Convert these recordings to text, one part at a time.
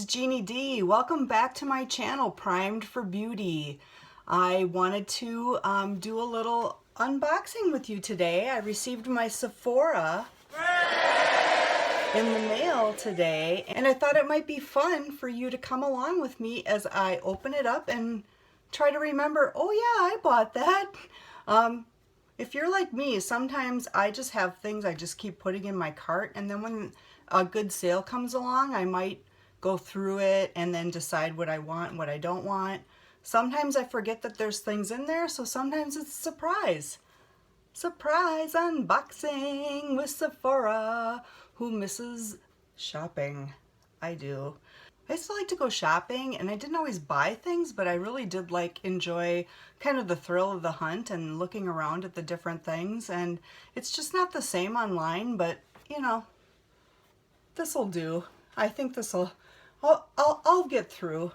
it's Jeannie D. Welcome back to my channel, Primed for Beauty. I wanted to do a little unboxing with you today. I received my Sephora in the mail today, and I thought it might be fun for you to come along with me as I open it up and try to remember, oh yeah, I bought that. If you're like me, sometimes I just have things I just keep putting in my cart, and then when a good sale comes along, I might go through it and then decide what I want and what I don't want. Sometimes I forget that there's things in there, so sometimes it's a surprise. Surprise unboxing with Sephora. Who misses shopping? I do. I used to like to go shopping, and I didn't always buy things, but I really did enjoy kind of the thrill of the hunt and looking around at the different things. And it's just not the same online, but you know, this'll do. I think this'll, I'll get through.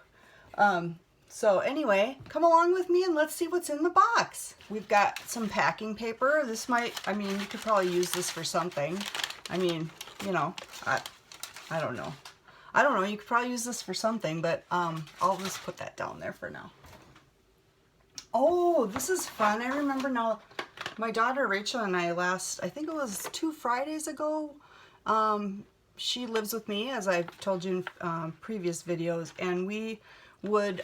So anyway, come along with me and let's see what's in the box. We've got some packing paper. This might, I mean, you could probably use this for something. I mean, you know, I don't know. I don't know, you could probably use this for something, but I'll just put that down there for now. Oh, this is fun. I remember now, my daughter Rachel and I I think it was 2 Fridays ago, she lives with me, as I've told you in previous videos, and we would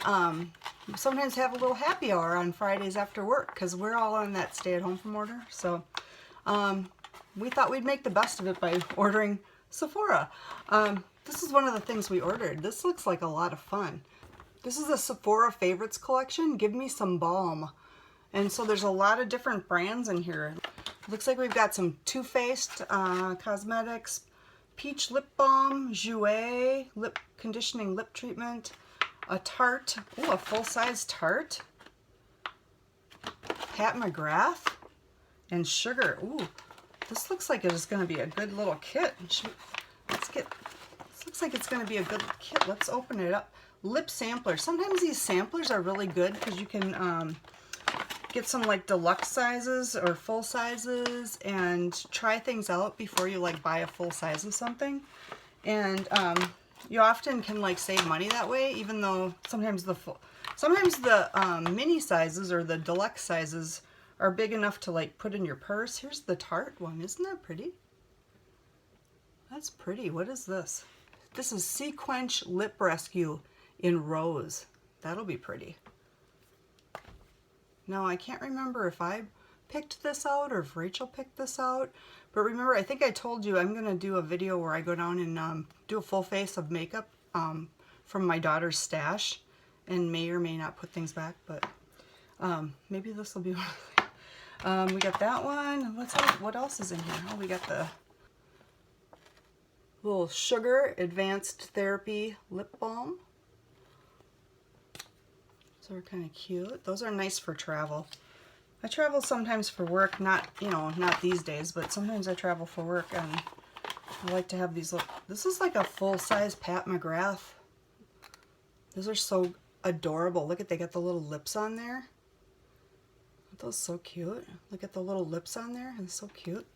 sometimes have a little happy hour on Fridays after work, because we're all on that stay-at-home from order. So we thought we'd make the best of it by ordering Sephora. This is one of the things we ordered. This looks like a lot of fun. This is a Sephora Favorites collection. Give me some balm. And so there's a lot of different brands in here. Looks like we've got some Too Faced cosmetics, Peach Lip Balm, Jouer Lip Conditioning Lip Treatment, a Tarte, ooh, a full-size Tarte, Pat McGrath, and Sugar. Ooh, this looks like it is going to be a good little kit. This looks like it's going to be a good kit. Let's open it up. Lip sampler. Sometimes these samplers are really good because you can get some like deluxe sizes or full sizes and try things out before you like buy a full size of something. And you often can like save money that way, even though sometimes the mini sizes or the deluxe sizes are big enough to like put in your purse. Here's the Tarte one. Isn't that pretty? That's pretty. What is this? This is Sequence Lip Rescue in Rose. That'll be pretty. Now, I can't remember if I picked this out or if Rachel picked this out. But remember, I think I told you I'm going to do a video where I go down and do a full face of makeup from my daughter's stash. And may or may not put things back, but maybe this will be one. We got that one. What else is in here? Oh, we got the little Sugar Advanced Therapy Lip Balm. So they're kind of cute. Those are nice for travel. I travel sometimes for work, not these days, but sometimes I travel for work, and I like to have these. This is like a full-size Pat McGrath. Those are so adorable. Look at, they got the little lips on there. Aren't those so cute? Look at the little lips on there. It's so cute.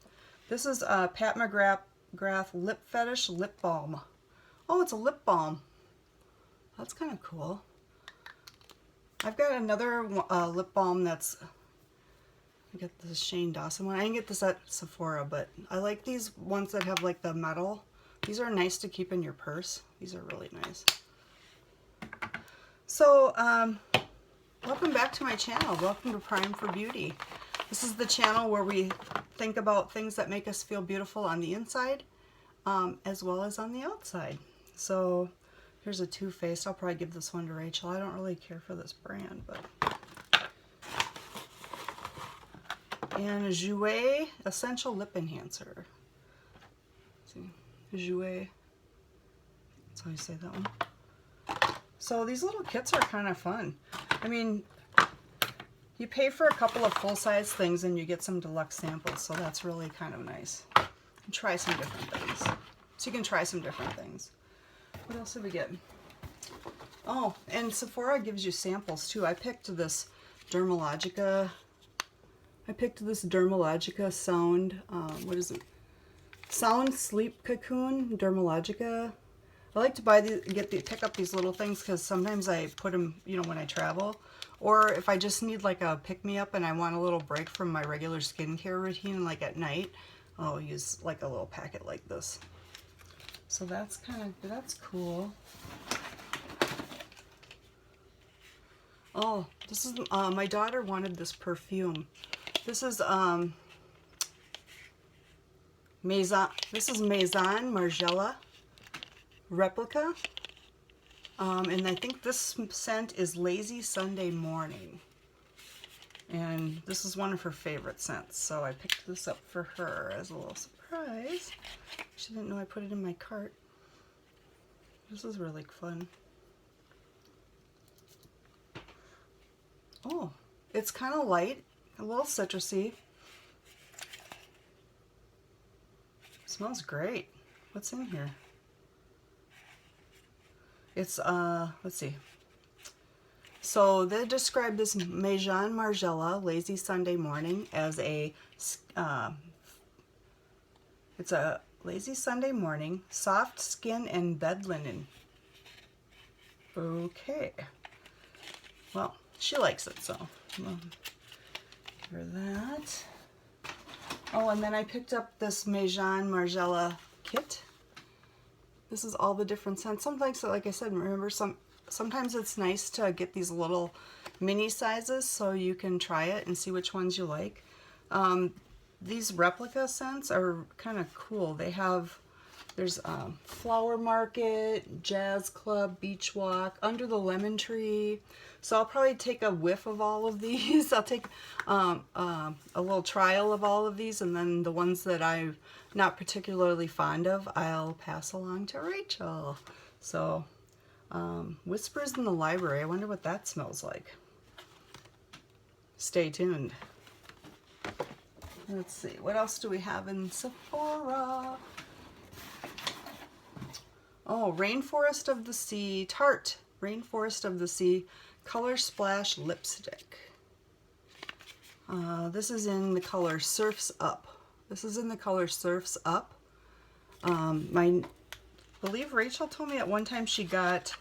This is Pat McGrath Lip Fetish Lip Balm. Oh, it's a lip balm. That's kind of cool. I've got another lip balm that's, I got the Shane Dawson one. I didn't get this at Sephora, but I like these ones that have like the metal. These are nice to keep in your purse. These are really nice. So, welcome back to my channel. Welcome to Prime for Beauty. This is the channel where we think about things that make us feel beautiful on the inside, as well as on the outside. So here's a Too Faced. I'll probably give this one to Rachel. I don't really care for this brand, but. And a Jouer Essential Lip Enhancer. Let's see, Jouer. That's how you say that one. So these little kits are kind of fun. I mean, you pay for a couple of full-size things and you get some deluxe samples, so that's really kind of nice. And try some different things. So you can try some different things. What else did we get? Oh, and Sephora gives you samples too. I picked this Dermalogica. Sound, what is it? Sound Sleep Cocoon Dermalogica I like to pick up these little things because sometimes I put them, you know, when I travel, or if I just need like a pick-me-up and I want a little break from my regular skincare routine, like at night, I'll use like a little packet like this. So that's cool. Oh, this is, my daughter wanted this perfume. This is Maison. This is Maison Margiela Replica. And I think this scent is Lazy Sunday Morning. And this is one of her favorite scents, so I picked this up for her as a little surprise. She didn't know I put it in my cart. This is really fun. Oh, it's kind of light, a little citrusy. Smells great. What's in here? It's, let's see. So they describe this Maison Margiela Lazy Sunday Morning as it's a lazy Sunday morning, soft skin and bed linen. Okay. Well, she likes it, so for that. Oh, and then I picked up this Maison Margiela kit. This is all the different scents. Sometimes, like I said, remember sometimes it's nice to get these little mini sizes so you can try it and see which ones you like. These replica scents are kind of cool. There's Flower Market, Jazz Club, Beach Walk, Under the Lemon Tree. So I'll probably take a whiff of all of these. I'll take a little trial of all of these, and then the ones that I'm not particularly fond of, I'll pass along to Rachel. So Whispers in the Library. I wonder what that smells like. Stay tuned. Let's see, what else do we have in Sephora? Oh, Rainforest of the Sea, Tarte Rainforest of the Sea Color Splash Lipstick. This is in the color Surf's Up. This is in the color Surf's Up. I believe Rachel told me at one time she got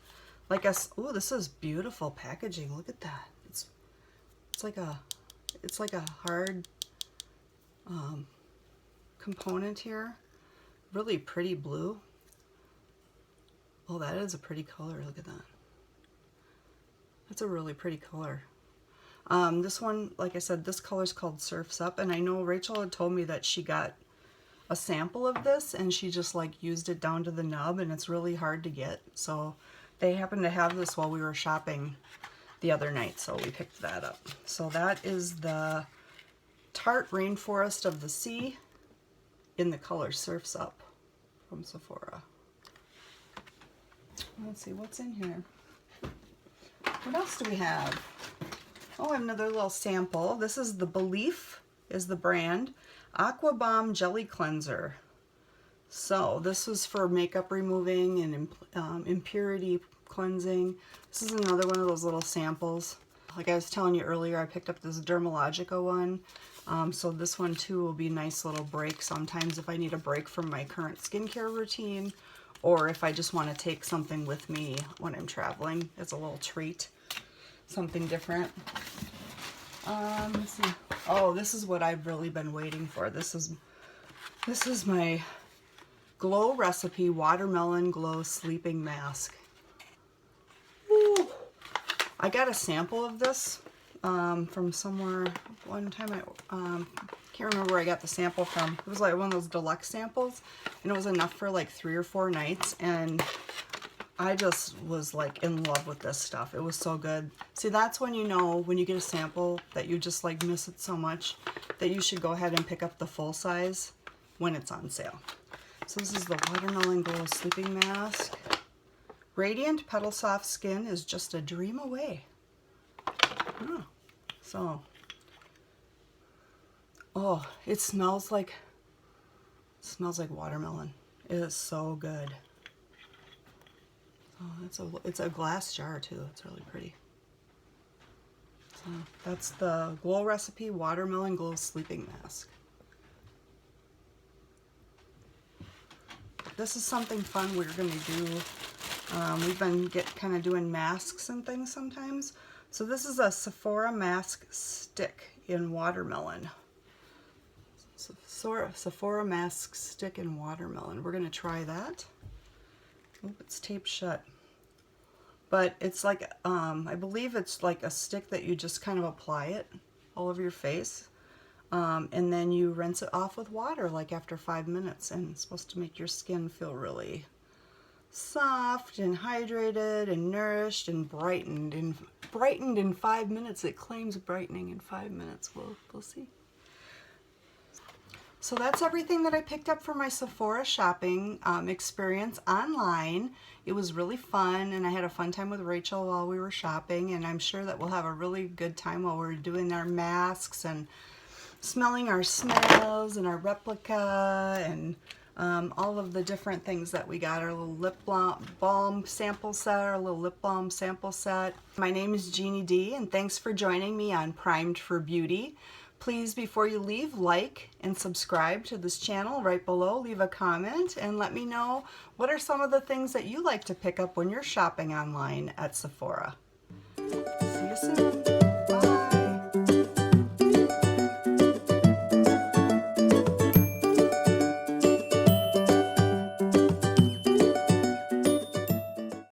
like oh, this is beautiful packaging. Look at that. It's like a hard component here. Really pretty blue. Oh, that is a pretty color. Look at that. That's a really pretty color. This one, like I said, this color is called Surf's Up, and I know Rachel had told me that she got a sample of this and she just like used it down to the nub, and it's really hard to get. So they happened to have this while we were shopping the other night, so we picked that up. So that is the Tarte Rainforest of the Sea in the color Surf's Up from Sephora. Let's see what's in here. What else do we have? Oh, I have another little sample. This is the Belief, is the brand. Aqua Bomb Jelly Cleanser. So this is for makeup removing and impurity cleansing. This is another one of those little samples. Like I was telling you earlier, I picked up this Dermalogica one. So this one too will be a nice little break sometimes if I need a break from my current skincare routine, or if I just want to take something with me when I'm traveling. It's a little treat, something different. Let's see. Oh, this is what I've really been waiting for. This is my Glow Recipe Watermelon Glow Sleeping Mask. Ooh. I got a sample of this from somewhere one time. I can't remember where I got the sample from. It was like one of those deluxe samples, and it was enough for like 3 or 4 nights, and I just was like in love with this stuff. It was so good. See, that's when you know, when you get a sample that you just like miss it so much, that you should go ahead and pick up the full size when it's on sale. So this is the Watermelon Glow Sleeping Mask. Radiant Petal Soft Skin is just a dream away. Oh, so, oh, it smells like watermelon. It is so good. Oh, it's a glass jar too. It's really pretty. So that's the Glow Recipe Watermelon Glow Sleeping Mask. this is something fun we're going to do. We've been kind of doing masks and things sometimes. So this is a Sephora mask stick in watermelon. Sephora mask stick in watermelon. We're going to try that. Oop, it's taped shut. But it's like, I believe it's like a stick that you just kind of apply it all over your face. And then you rinse it off with water like after 5 minutes, and it's supposed to make your skin feel really soft and hydrated and nourished and brightened in 5 minutes. It claims brightening in 5 minutes. We'll see. So that's everything that I picked up for my Sephora shopping experience online. It was really fun, and I had a fun time with Rachel while we were shopping, and I'm sure that we'll have a really good time while we're doing our masks and smelling our smells and our Replica and all of the different things that we got. Our little lip balm sample set, our little lip balm sample set. My name is Jeannie D, and thanks for joining me on Primed for Beauty. Please, before you leave, like and subscribe to this channel right below. Leave a comment and let me know what are some of the things that you like to pick up when you're shopping online at Sephora. See you soon.